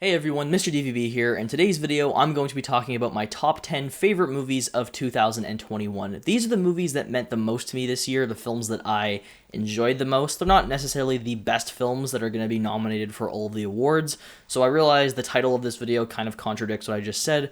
Hey everyone, Mr. DVB here. In today's video, I'm going to be talking about my top 10 favorite movies of 2021. These are the movies that meant the most to me this year, the films that I enjoyed the most. They're not necessarily the best films that are going to be nominated for all of the awards, so I realize the title of this video kind of contradicts what I just said,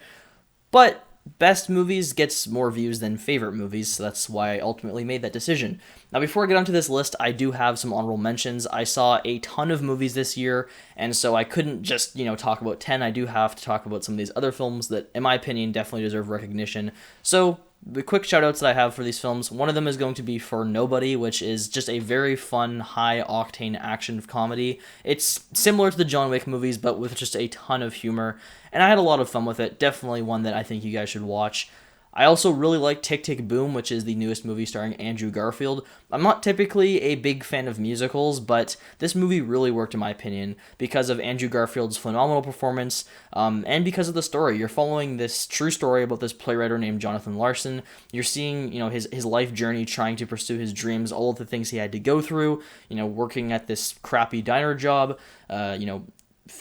but best movies gets more views than favorite movies, so that's why I ultimately made that decision. Now, before I get onto this list, I do have some honorable mentions. I saw a ton of movies this year, and so I couldn't just, talk about 10. I do have to talk about some of these other films that, in my opinion, definitely deserve recognition. So, the quick shoutouts that I have for these films, one of them is going to be For Nobody, which is just a very fun, high-octane action comedy. It's similar to the John Wick movies, but with just a ton of humor, and I had a lot of fun with it. Definitely one that I think you guys should watch. I also really like Tick, Tick, Boom, which is the newest movie starring Andrew Garfield. I'm not typically a big fan of musicals, but this movie really worked in my opinion because of Andrew Garfield's phenomenal performance, and because of the story. You're following this true story about this playwright named Jonathan Larson. You're seeing, his life journey trying to pursue his dreams, all of the things he had to go through, working at this crappy diner job,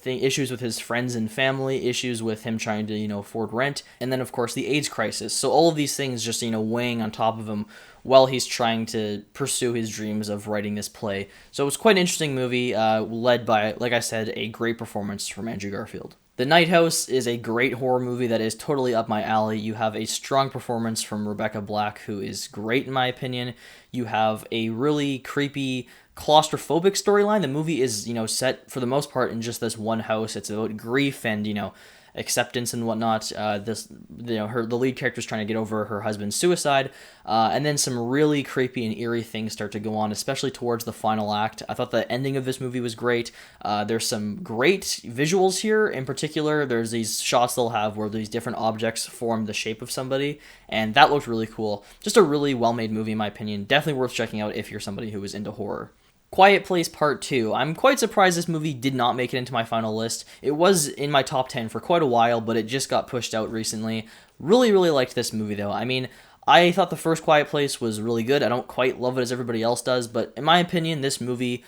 issues with his friends and family, issues with him trying to, afford rent, and then, of course, the AIDS crisis. So all of these things just, weighing on top of him while he's trying to pursue his dreams of writing this play. So it was quite an interesting movie, led by, like I said, a great performance from Andrew Garfield. The Night House is a great horror movie that is totally up my alley. You have a strong performance from Rebecca Black, who is great in my opinion. You have a really creepy, claustrophobic storyline. The movie is, set for the most part in just this one house. It's about grief and, acceptance and whatnot. The lead character is trying to get over her husband's suicide, and then some really creepy and eerie things start to go on, especially towards the final act. I thought the ending of this movie was great. There's some great visuals here. In particular, there's these shots they'll have where these different objects form the shape of somebody, and that looked really cool. Just a really well-made movie in my opinion. Definitely worth checking out if you're somebody who is into horror. Quiet Place Part 2. I'm quite surprised this movie did not make it into my final list. It was in my top 10 for quite a while, but it just got pushed out recently. Really, really liked this movie, though. I mean, I thought the first Quiet Place was really good. I don't quite love it as everybody else does, but in my opinion, this movie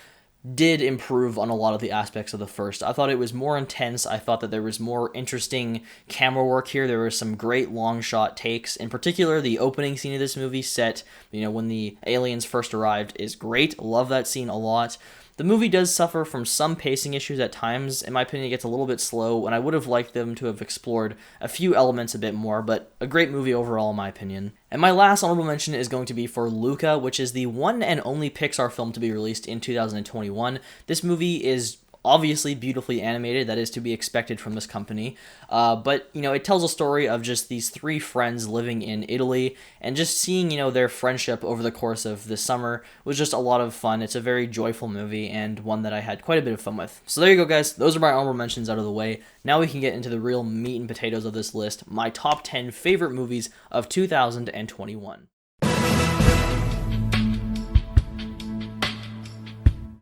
did improve on a lot of the aspects of the first. I thought it was more intense. I thought that there was more interesting camera work here. There were some great long shot takes. In particular, the opening scene of this movie set, when the aliens first arrived, is great. Love that scene a lot. The movie does suffer from some pacing issues at times. In my opinion, it gets a little bit slow, and I would have liked them to have explored a few elements a bit more, but a great movie overall, in my opinion. And my last honorable mention is going to be for Luca, which is the one and only Pixar film to be released in 2021. This movie is obviously beautifully animated. That is to be expected from this company, but it tells a story of just these three friends living in Italy, and just seeing their friendship over the course of the summer was just a lot of fun. It's a very joyful movie, and one that I had quite a bit of fun with. So there you go, guys. Those are my honorable mentions out of the way. Now we can get into the real meat and potatoes of this list, my top 10 favorite movies of 2021.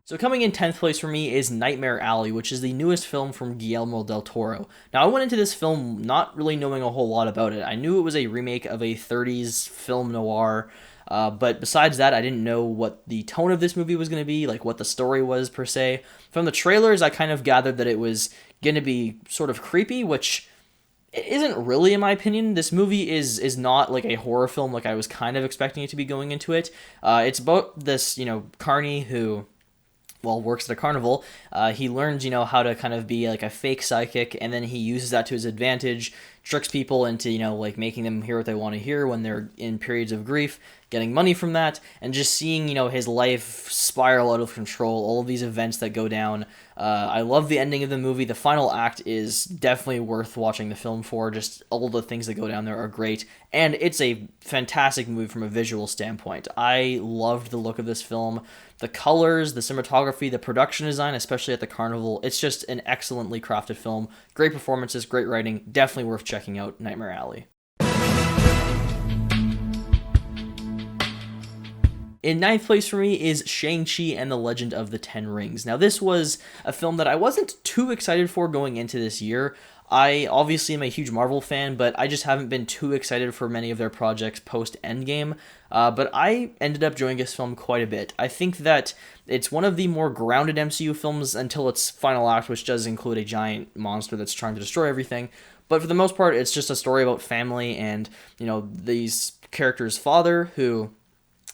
So coming in 10th place for me is Nightmare Alley, which is the newest film from Guillermo del Toro. Now, I went into this film not really knowing a whole lot about it. I knew it was a remake of a 30s film noir, but besides that, I didn't know what the tone of this movie was going to be, like what the story was per se. From the trailers, I kind of gathered that it was going to be sort of creepy, which it isn't really, in my opinion. This movie is not like a horror film like I was kind of expecting it to be going into it. It's about this, carny who works at a carnival. He learns, how to kind of be like a fake psychic, and then he uses that to his advantage, tricks people into, making them hear what they want to hear when they're in periods of grief, getting money from that, and just seeing, his life spiral out of control, all of these events that go down. I love the ending of the movie. The final act is definitely worth watching the film for. Just all the things that go down there are great, and it's a fantastic movie from a visual standpoint. I loved the look of this film. The colors, the cinematography, the production design, especially at the carnival. It's just an excellently crafted film. Great performances, great writing. Definitely worth checking out Nightmare Alley. In 9th place for me is ShangChi and the Legend of the Ten Rings. Now, this was a film that I wasn't too excited for going into this year. I obviously am a huge Marvel fan, but I just haven't been too excited for many of their projects post-Endgame. But I ended up enjoying this film quite a bit. I think that it's one of the more grounded MCU films until its final act, which does include a giant monster that's trying to destroy everything. But for the most part, it's just a story about family and, these characters' father who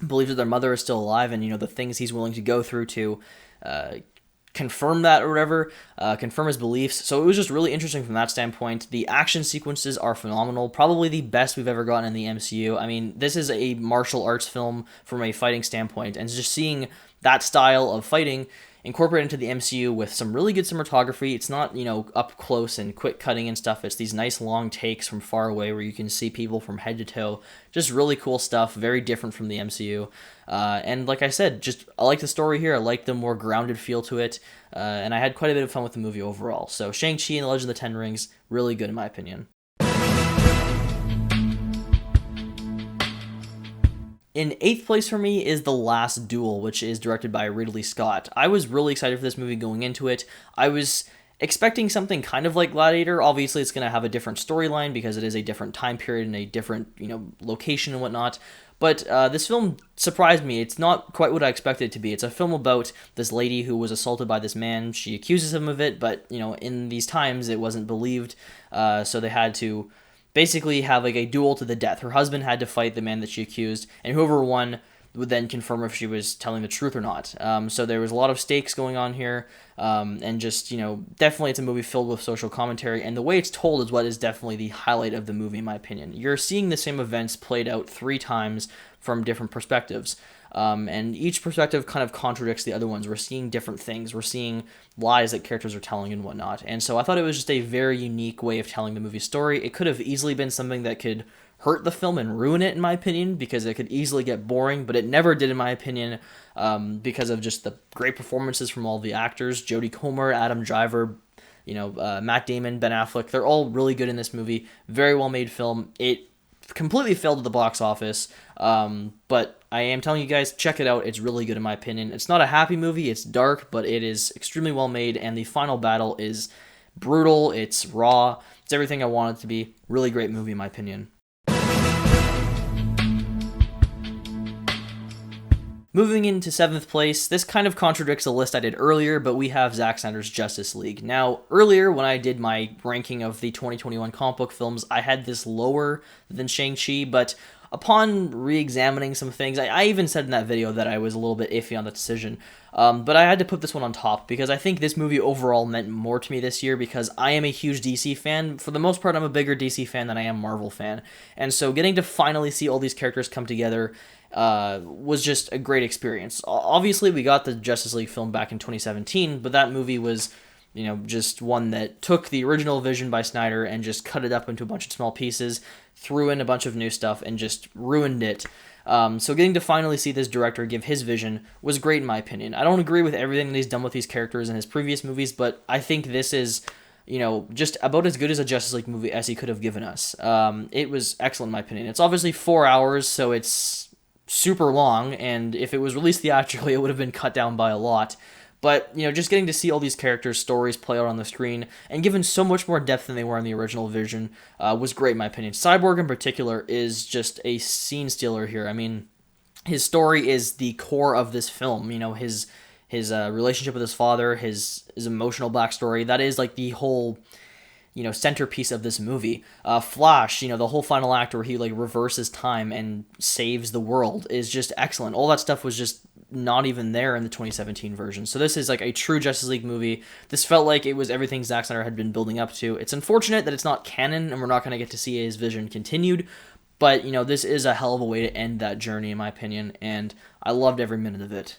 believes that their mother is still alive, and, the things he's willing to go through to confirm that or whatever, confirm his beliefs. So it was just really interesting from that standpoint. The action sequences are phenomenal, probably the best we've ever gotten in the MCU. I mean, this is a martial arts film from a fighting standpoint, and just seeing that style of fighting incorporated into the MCU with some really good cinematography. It's not, up close and quick cutting and stuff. It's these nice long takes from far away where you can see people from head to toe. Just really cool stuff, very different from the MCU. And like I said, I like the story here. I like the more grounded feel to it. And I had quite a bit of fun with the movie overall. So Shang-Chi and the Legend of the Ten Rings, really good in my opinion. In 8th place for me is The Last Duel, which is directed by Ridley Scott. I was really excited for this movie going into it. I was expecting something kind of like Gladiator. Obviously, it's going to have a different storyline because it is a different time period and a different, location and whatnot. But this film surprised me. It's not quite what I expected it to be. It's a film about this lady who was assaulted by this man. She accuses him of it, but, in these times, it wasn't believed. So they had to basically have like a duel to the death. Her husband had to fight the man that she accused, and whoever won would then confirm if she was telling the truth or not. So there was a lot of stakes going on here, and just, definitely it's a movie filled with social commentary, and the way it's told is what is definitely the highlight of the movie, in my opinion. You're seeing the same events played out 3 times from different perspectives. And each perspective kind of contradicts the other ones. We're seeing different things. We're seeing lies that characters are telling and whatnot. And so I thought it was just a very unique way of telling the movie story. It could have easily been something that could hurt the film and ruin it, in my opinion, because it could easily get boring, but it never did, in my opinion, because of just the great performances from all the actors. Jodie Comer, Adam Driver, Matt Damon, Ben Affleck, they're all really good in this movie. Very well made film. It completely failed at the box office, but I am telling you guys, check it out. It's really good in my opinion. It's not a happy movie. It's dark, but it is extremely well made, and the final battle is brutal. It's raw. It's everything I want it to be. Really great movie in my opinion. Moving into 7th place, this kind of contradicts the list I did earlier, but we have Zack Snyder's Justice League. Now, earlier when I did my ranking of the 2021 comic book films, I had this lower than Shang-Chi, but upon re-examining some things, I even said in that video that I was a little bit iffy on the decision, but I had to put this one on top because I think this movie overall meant more to me this year because I am a huge DC fan. For the most part, I'm a bigger DC fan than I am Marvel fan, and so getting to finally see all these characters come together was just a great experience. Obviously, we got the Justice League film back in 2017, but that movie was, just one that took the original vision by Snyder and just cut it up into a bunch of small pieces, threw in a bunch of new stuff, and just ruined it. So getting to finally see this director give his vision was great in my opinion. I don't agree with everything that he's done with these characters in his previous movies, but I think this is, just about as good as a Justice League movie as he could have given us. It was excellent in my opinion. It's obviously 4 hours, so it's super long, and if it was released theatrically, it would have been cut down by a lot. But, just getting to see all these characters' stories play out on the screen, and given so much more depth than they were in the original vision, was great in my opinion. Cyborg in particular is just a scene stealer here. I mean, his story is the core of this film. His relationship with his father, his emotional backstory, that is like the whole centerpiece of this movie. Flash, the whole final act where he reverses time and saves the world is just excellent. All that stuff was just not even there in the 2017 version. So this is a true Justice League movie. This felt like it was everything Zack Snyder had been building up to. It's unfortunate that it's not canon and we're not going to get to see his vision continued, but this is a hell of a way to end that journey in my opinion, and I loved every minute of it.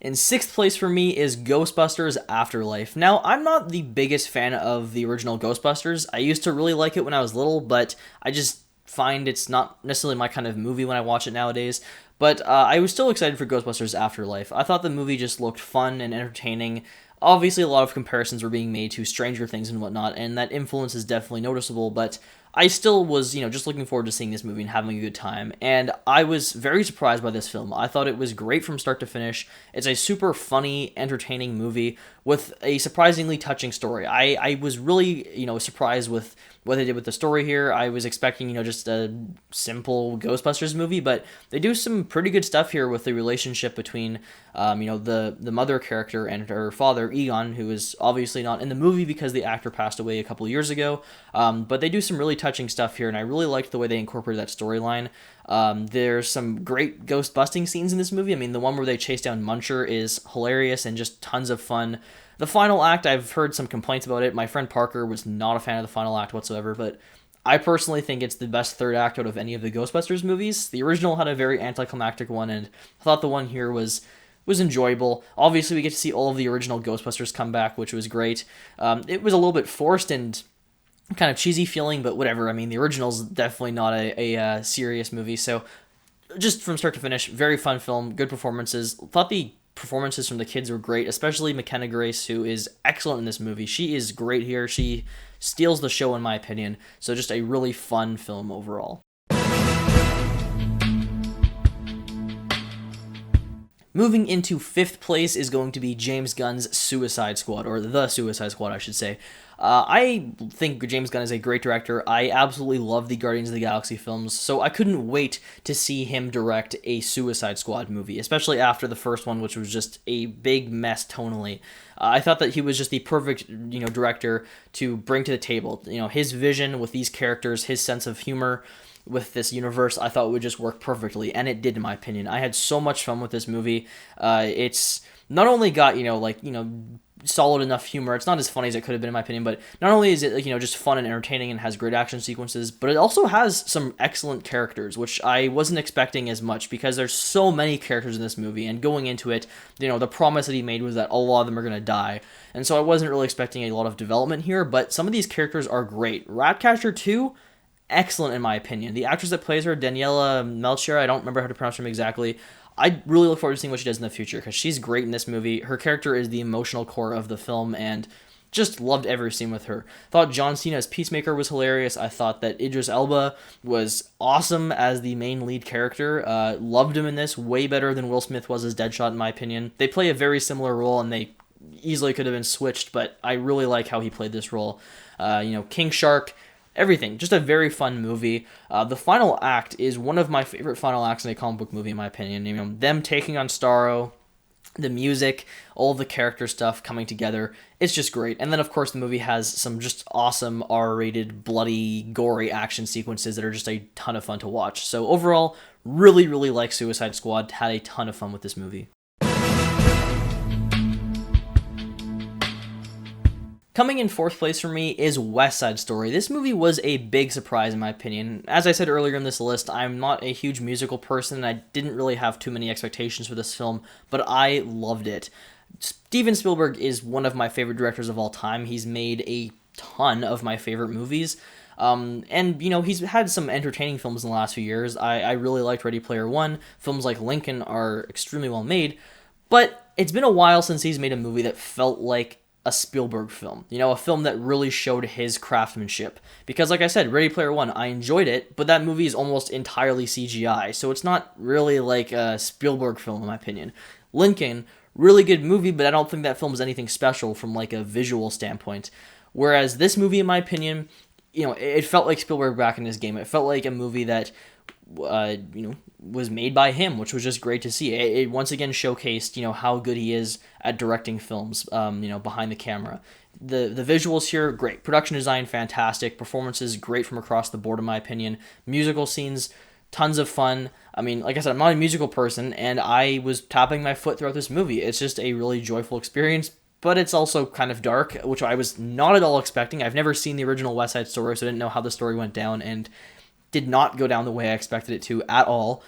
In 6th place for me is Ghostbusters Afterlife. Now, I'm not the biggest fan of the original Ghostbusters. I used to really like it when I was little, but I just find it's not necessarily my kind of movie when I watch it nowadays. But I was still excited for Ghostbusters Afterlife. I thought the movie just looked fun and entertaining. Obviously, a lot of comparisons were being made to Stranger Things and whatnot, and that influence is definitely noticeable, but I still was, just looking forward to seeing this movie and having a good time. And I was very surprised by this film. I thought it was great from start to finish. It's a super funny, entertaining movie with a surprisingly touching story. I was really, surprised with what they did with the story here. I was expecting, just a simple Ghostbusters movie, but they do some pretty good stuff here with the relationship between, the mother character and her father, Egon, who is obviously not in the movie because the actor passed away a couple years ago. But they do some really touching stuff here, and I really liked the way they incorporated that storyline. There's some great ghost busting scenes in this movie. I mean, the one where they chase down Muncher is hilarious and just tons of fun. The final act, I've heard some complaints about it. My friend Parker was not a fan of the final act whatsoever, but I personally think it's the best third act out of any of the Ghostbusters movies. The original had a very anticlimactic one, and I thought the one here was enjoyable. Obviously, we get to see all of the original Ghostbusters come back, which was great. It was a little bit forced and kind of cheesy feeling, but whatever. I mean, the original's definitely not a serious movie, so just from start to finish, very fun film, good performances. Thought the performances from the kids were great, especially McKenna Grace, who is excellent in this movie. She is great here. She steals the show, in my opinion. So just a really fun film overall. Moving into fifth place is going to be James Gunn's Suicide Squad, or The Suicide Squad, I should say. I think James Gunn is a great director. I absolutely love the Guardians of the Galaxy films, so I couldn't wait to see him direct a Suicide Squad movie, especially after the first one, which was just a big mess tonally. I thought that he was just the perfect, director to bring to the table. His vision with these characters, his sense of humor with this universe, I thought would just work perfectly, and it did, in my opinion. I had so much fun with this movie. It's not only got, solid enough humor. It's not as funny as it could have been, in my opinion, but not only is it, just fun and entertaining and has great action sequences, but it also has some excellent characters, which I wasn't expecting as much because there's so many characters in this movie, and going into it, the promise that he made was that a lot of them are going to die, and so I wasn't really expecting a lot of development here, but some of these characters are great. Ratcatcher 2, excellent in my opinion. The actress that plays her, Daniela Melchior, I don't remember how to pronounce her name exactly. I really look forward to seeing what she does in the future because she's great in this movie. Her character is the emotional core of the film, and just loved every scene with her. Thought John Cena as Peacemaker was hilarious. I thought that Idris Elba was awesome as the main lead character. Loved him in this, way better than Will Smith was as Deadshot, in my opinion. They play a very similar role, and they easily could have been switched, but I really like how he played this role. King Shark, everything. Just a very fun movie. The final act is one of my favorite final acts in a comic book movie, in my opinion. Them taking on Starro, the music, all the character stuff coming together. It's just great. And then, of course, the movie has some just awesome R-rated, bloody, gory action sequences that are just a ton of fun to watch. So overall, really, really like Suicide Squad. Had a ton of fun with this movie. Coming in fourth place for me is West Side Story. This movie was a big surprise in my opinion. As I said earlier in this list, I'm not a huge musical person, and I didn't really have too many expectations for this film, but I loved it. Steven Spielberg is one of my favorite directors of all time. He's made a ton of my favorite movies. And he's had some entertaining films in the last few years. I really liked Ready Player One. Films like Lincoln are extremely well made, but it's been a while since he's made a movie that felt like a Spielberg film, a film that really showed his craftsmanship. Because like I said, Ready Player One, I enjoyed it, but that movie is almost entirely CGI, so it's not really like a Spielberg film in my opinion. Lincoln, really good movie, but I don't think that film is anything special from like a visual standpoint. Whereas this movie, in my opinion, it felt like Spielberg back in his game. It felt like a movie that was made by him, which was just great to see. It once again showcased, how good he is at directing films, behind the camera. The visuals here, great. Production design, fantastic. Performances, great from across the board, in my opinion. Musical scenes, tons of fun. I mean, like I said, I'm not a musical person, and I was tapping my foot throughout this movie. It's just a really joyful experience, but it's also kind of dark, which I was not at all expecting. I've never seen the original West Side Story, so I didn't know how the story went down, and did not go down the way I expected it to at all,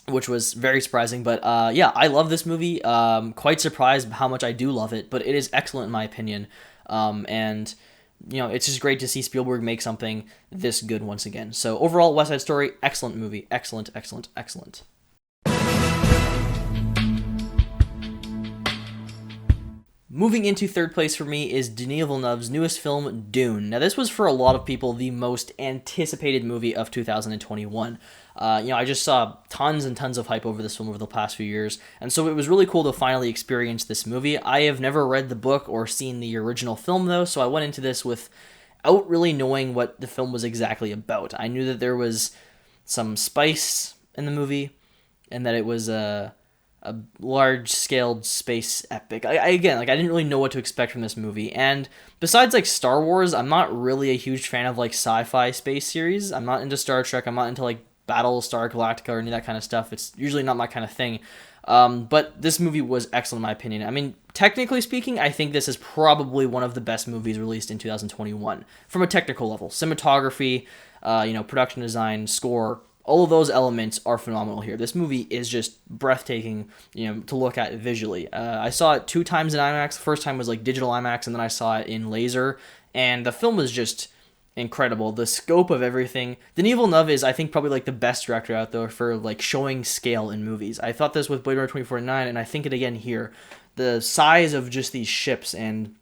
which was very surprising. But I love this movie. Quite surprised how much I do love it, but it is excellent in my opinion. And it's just great to see Spielberg make something this good once again. So overall, West Side Story, excellent movie. Excellent, excellent, excellent. Moving into third place for me is Denis Villeneuve's newest film, Dune. Now, this was for a lot of people the most anticipated movie of 2021. I just saw tons and tons of hype over this film over the past few years, and so it was really cool to finally experience this movie. I have never read the book or seen the original film, though, so I went into this without really knowing what the film was exactly about. I knew that there was some spice in the movie, and that it was a large-scaled space epic. I didn't really know what to expect from this movie. And besides, like, Star Wars, I'm not really a huge fan of, like, sci-fi space series. I'm not into Star Trek. I'm not into, like, Battlestar Galactica or any of that kind of stuff. It's usually not my kind of thing. But this movie was excellent in my opinion. I mean, technically speaking, I think this is probably one of the best movies released in 2021. From a technical level. Cinematography, production design, score, all of those elements are phenomenal here. This movie is just breathtaking, to look at visually. I saw it 2 times in IMAX. The first time was like digital IMAX, and then I saw it in laser. And the film was just incredible. The scope of everything. Denis Villeneuve is, I think, probably like the best director out there for like showing scale in movies. I thought this with Blade Runner 2049, and I think it again here. The size of just these ships and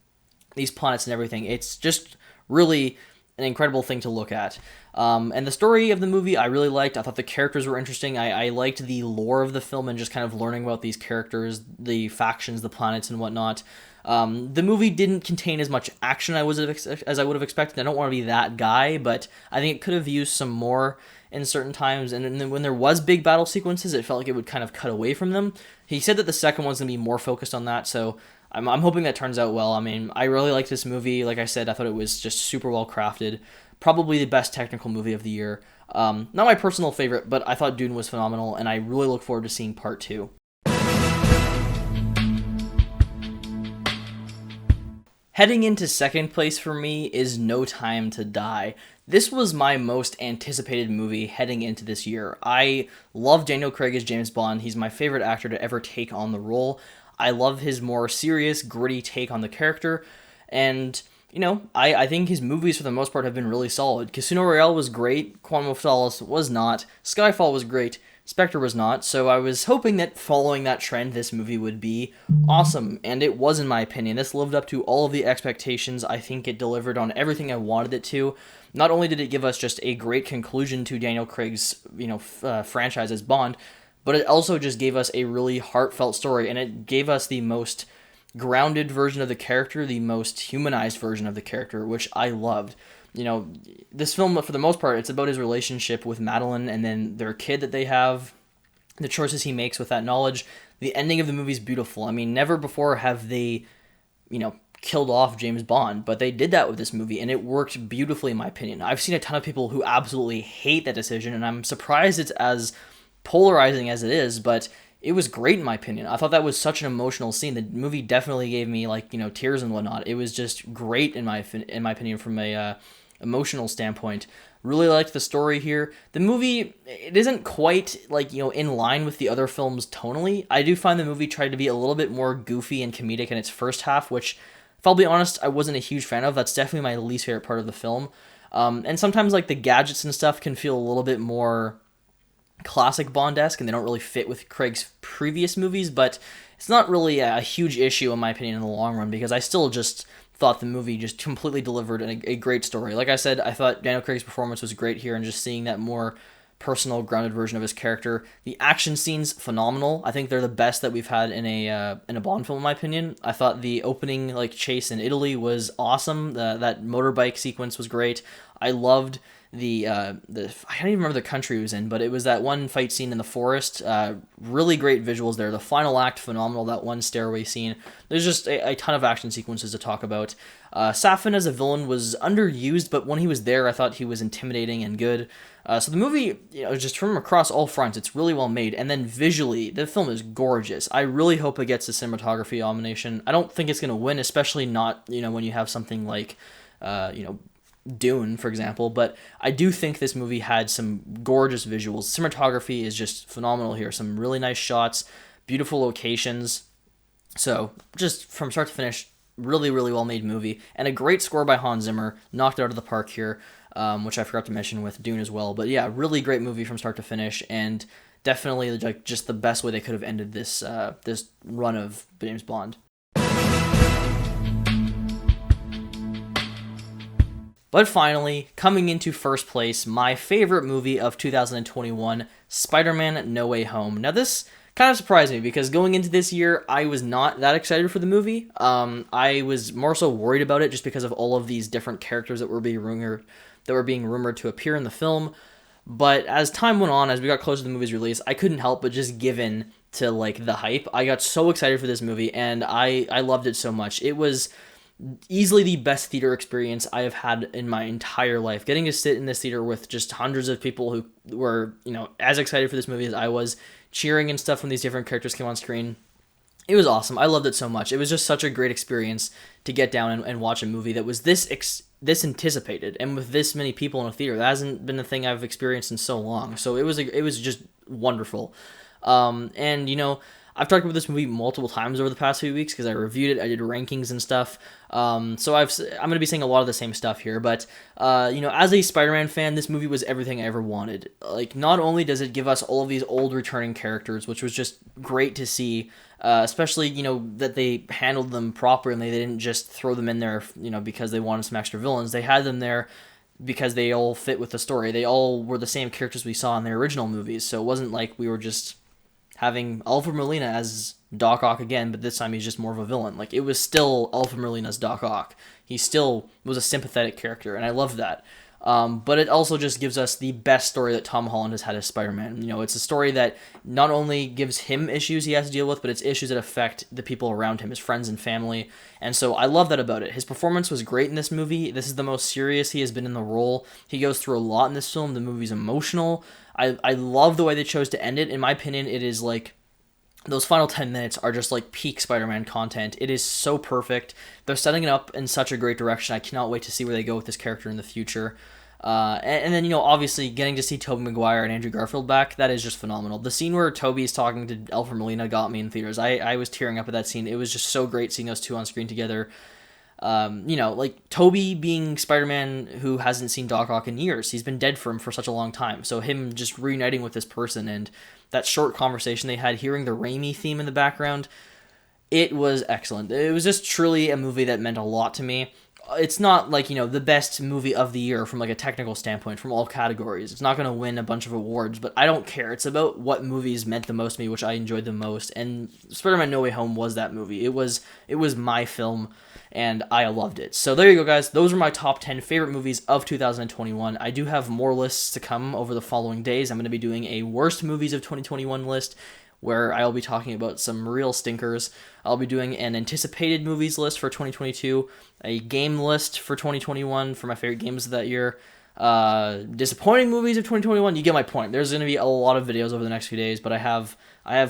these planets and everything. It's just really an incredible thing to look at. And the story of the movie I really liked. I thought the characters were interesting. I liked the lore of the film and just kind of learning about these characters, the factions, the planets, and whatnot. The movie didn't contain as much action as I would have expected. I don't want to be that guy, but I think it could have used some more in certain times. And then when there was big battle sequences, it felt like it would kind of cut away from them. He said that the second one's going to be more focused on that, so I'm hoping that turns out well. I mean, I really liked this movie. Like I said, I thought it was just super well crafted. Probably the best technical movie of the year. Not my personal favorite, but I thought Dune was phenomenal, and I really look forward to seeing part 2. Heading into second place for me is No Time to Die. This was my most anticipated movie heading into this year. I love Daniel Craig as James Bond. He's my favorite actor to ever take on the role. I love his more serious, gritty take on the character, and I think his movies for the most part have been really solid. Casino Royale was great, Quantum of Solace was not, Skyfall was great, Spectre was not, so I was hoping that following that trend, this movie would be awesome, and it was in my opinion. This lived up to all of the expectations. I think it delivered on everything I wanted it to. Not only did it give us just a great conclusion to Daniel Craig's, franchise as Bond, but it also just gave us a really heartfelt story, and it gave us the most grounded version of the character, the most humanized version of the character, which I loved. This film, for the most part, it's about his relationship with Madeline and then their kid that they have, the choices he makes with that knowledge. The ending of the movie is beautiful. I mean, never before have they, killed off James Bond, but they did that with this movie, and it worked beautifully in my opinion. I've seen a ton of people who absolutely hate that decision, and I'm surprised it's as polarizing as it is, but it was great in my opinion. I thought that was such an emotional scene. The movie definitely gave me tears and whatnot. It was just great in my opinion from a emotional standpoint. Really liked the story here. The movie, it isn't quite in line with the other films tonally. I do find the movie tried to be a little bit more goofy and comedic in its first half, which, if I'll be honest, I wasn't a huge fan of. That's definitely my least favorite part of the film. And sometimes the gadgets and stuff can feel a little bit more classic Bond-esque, and they don't really fit with Craig's previous movies, but it's not really a huge issue in my opinion in the long run, because I still just thought the movie just completely delivered a great story. Like I said, I thought Daniel Craig's performance was great here, and just seeing that more personal, grounded version of his character. The action scenes, phenomenal. I think they're the best that we've had in a Bond film, in my opinion. I thought the opening chase in Italy was awesome. That motorbike sequence was great. I loved the I can't even remember the country it was in, but it was that one fight scene in the forest. Really great visuals there. The final act, phenomenal. That one stairway scene. There's just a ton of action sequences to talk about. Safin as a villain was underused, but when he was there, I thought he was intimidating and good. So the movie, just from across all fronts, it's really well made. And then visually, the film is gorgeous. I really hope it gets a cinematography nomination. I don't think it's going to win, especially not, when you have something like, Dune, for example, but I do think this movie had some gorgeous visuals. Cinematography is just phenomenal here. Some really nice shots, beautiful locations. So just from start to finish, really, really well made movie, and a great score by Hans Zimmer. Knocked it out of the park here, which I forgot to mention with Dune as well. But yeah, really great movie from start to finish, and definitely just the best way they could have ended this this run of James Bond. But finally, coming into first place, my favorite movie of 2021, Spider-Man No Way Home. Now this kind of surprised me because going into this year, I was not that excited for the movie. I was more so worried about it just because of all of these different characters that were being rumored to appear in the film. But as time went on, as we got closer to the movie's release, I couldn't help but just give in to like the hype. I got so excited for this movie, and I loved it so much. It was easily the best theater experience I have had in my entire life. Getting to sit in this theater with just hundreds of people who were, as excited for this movie as I was, cheering and stuff when these different characters came on screen. It was awesome. I loved it so much. It was just such a great experience to get down and watch a movie that was this anticipated and with this many people in a theater. That hasn't been a thing I've experienced in so long. So it was just wonderful. And I've talked about this movie multiple times over the past few weeks because I reviewed it, I did rankings and stuff. So I'm going to be saying a lot of the same stuff here, but as a Spider-Man fan, this movie was everything I ever wanted. Like, not only does it give us all of these old returning characters, which was just great to see, especially that they handled them properly and they didn't just throw them in there because they wanted some extra villains. They had them there because they all fit with the story. They all were the same characters we saw in the original movies, so it wasn't like we were just having Alfred Molina as Doc Ock again, but this time he's just more of a villain. Like, it was still Alfred Molina's Doc Ock. He still was a sympathetic character, and I love that. But it also just gives us the best story that Tom Holland has had as Spider-Man. It's a story that not only gives him issues he has to deal with, but it's issues that affect the people around him, his friends and family. And so I love that about it. His performance was great in this movie. This is the most serious he has been in the role. He goes through a lot in this film. The movie's emotional. I love the way they chose to end it. In my opinion, it is like those final 10 minutes are just like peak Spider-Man content. It is so perfect. They're setting it up in such a great direction. I cannot wait to see where they go with this character in the future. And then, obviously getting to see Tobey Maguire and Andrew Garfield back, that is just phenomenal. The scene where Tobey is talking to Alfred Molina got me in theaters. I was tearing up at that scene. It was just so great seeing those two on screen together. Like Tobey being Spider-Man who hasn't seen Doc Ock in years. He's been dead for such a long time. So him just reuniting with this person and that short conversation they had, hearing the Raimi theme in the background, it was excellent. It was just truly a movie that meant a lot to me. It's not like, the best movie of the year from like a technical standpoint from all categories. It's not going to win a bunch of awards, but I don't care. It's about what movies meant the most to me, which I enjoyed the most. And Spider-Man No Way Home was that movie. It was my film, and I loved it. So there you go, guys. Those are my top 10 favorite movies of 2021. I do have more lists to come over the following days. I'm going to be doing a worst movies of 2021 list, where I'll be talking about some real stinkers. I'll be doing an anticipated movies list for 2022, a game list for 2021 for my favorite games of that year, disappointing movies of 2021. You get my point. There's going to be a lot of videos over the next few days, but I have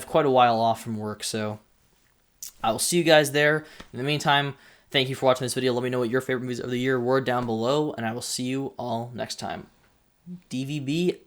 quite a while off from work, so I will see you guys there. In the meantime, thank you for watching this video. Let me know what your favorite movies of the year were down below, and I will see you all next time. DVB